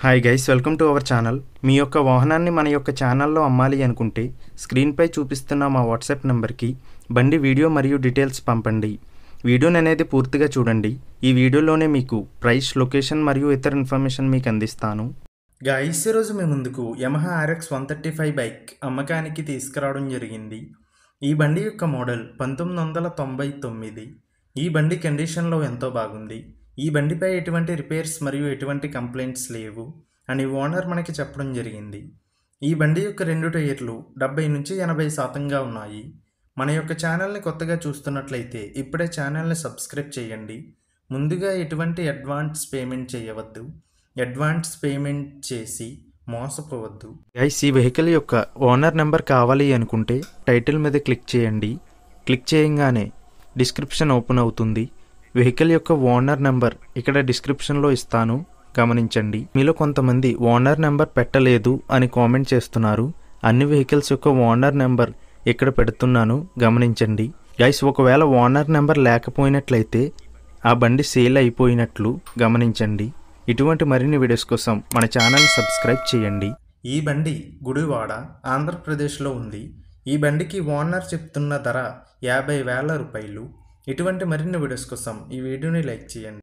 Hi guys, welcome to our channel. మీ యొక్క వాహనాన్ని మన యొక్క ఛానల్లో అమ్మాలి అనుకుంటే స్క్రీన్పై చూపిస్తున్న మా వాట్సాప్ నెంబర్కి బండి వీడియో మరియు డీటెయిల్స్ పంపండి. వీడియోని అనేది పూర్తిగా చూడండి. ఈ వీడియోలోనే మీకు ప్రైస్, లొకేషన్ మరియు ఇతర ఇన్ఫర్మేషన్ మీకు అందిస్తాను. గైస్, ఈరోజు మీ ముందుకు యమహా RX 135 బైక్ అమ్మకానికి తీసుకురావడం జరిగింది. ఈ బండి యొక్క మోడల్ 1999. ఈ బండి కండిషన్లో ఎంతో బాగుంది. ఈ బండిపై ఎటువంటి రిపేర్స్ మరియు ఎటువంటి కంప్లైంట్స్ లేవు అని ఓనర్ మనకి చెప్పడం జరిగింది. ఈ బండి యొక్క 2 టైర్లు 70 నుంచి 80% ఉన్నాయి. మన యొక్క ఛానల్ని కొత్తగా చూస్తున్నట్లయితే ఇప్పుడే ఛానల్ని సబ్స్క్రైబ్ చేయండి. ముందుగా ఎటువంటి అడ్వాన్స్ పేమెంట్ చేయవద్దు. అడ్వాన్స్ పేమెంట్ చేసి మోసపోవద్దు. గైస్, ఈ వెహికల్ యొక్క ఓనర్ నెంబర్ కావాలి అనుకుంటే టైటిల్ మీద క్లిక్ చేయండి. క్లిక్ చేయగానే డిస్క్రిప్షన్ ఓపెన్ అవుతుంది. వెహికల్ యొక్క ఓనర్ నెంబర్ ఇక్కడ డిస్క్రిప్షన్లో ఇస్తాను, గమనించండి. మీలో కొంతమంది ఓనర్ నెంబర్ పెట్టలేదు అని కామెంట్ చేస్తున్నారు. అన్ని వెహికల్స్ యొక్క ఓనర్ నెంబర్ ఇక్కడ పెడుతున్నాను, గమనించండి. గైస్, ఒకవేళ ఓనర్ నెంబర్ లేకపోయినట్లయితే ఆ బండి సేల్ అయిపోయినట్లు గమనించండి. ఇటువంటి మరిన్ని వీడియోస్ కోసం మన ఛానల్ సబ్స్క్రైబ్ చేయండి. ఈ బండి గుడివాడ, ఆంధ్రప్రదేశ్లో ఉంది. ఈ బండికి ఓనర్ చెప్తున్న ధర 50,000 రూపాయలు. ఇటువంటి మరిన్ని వీడియోస్ కోసం ఈ వీడియోని లైక్ చేయండి.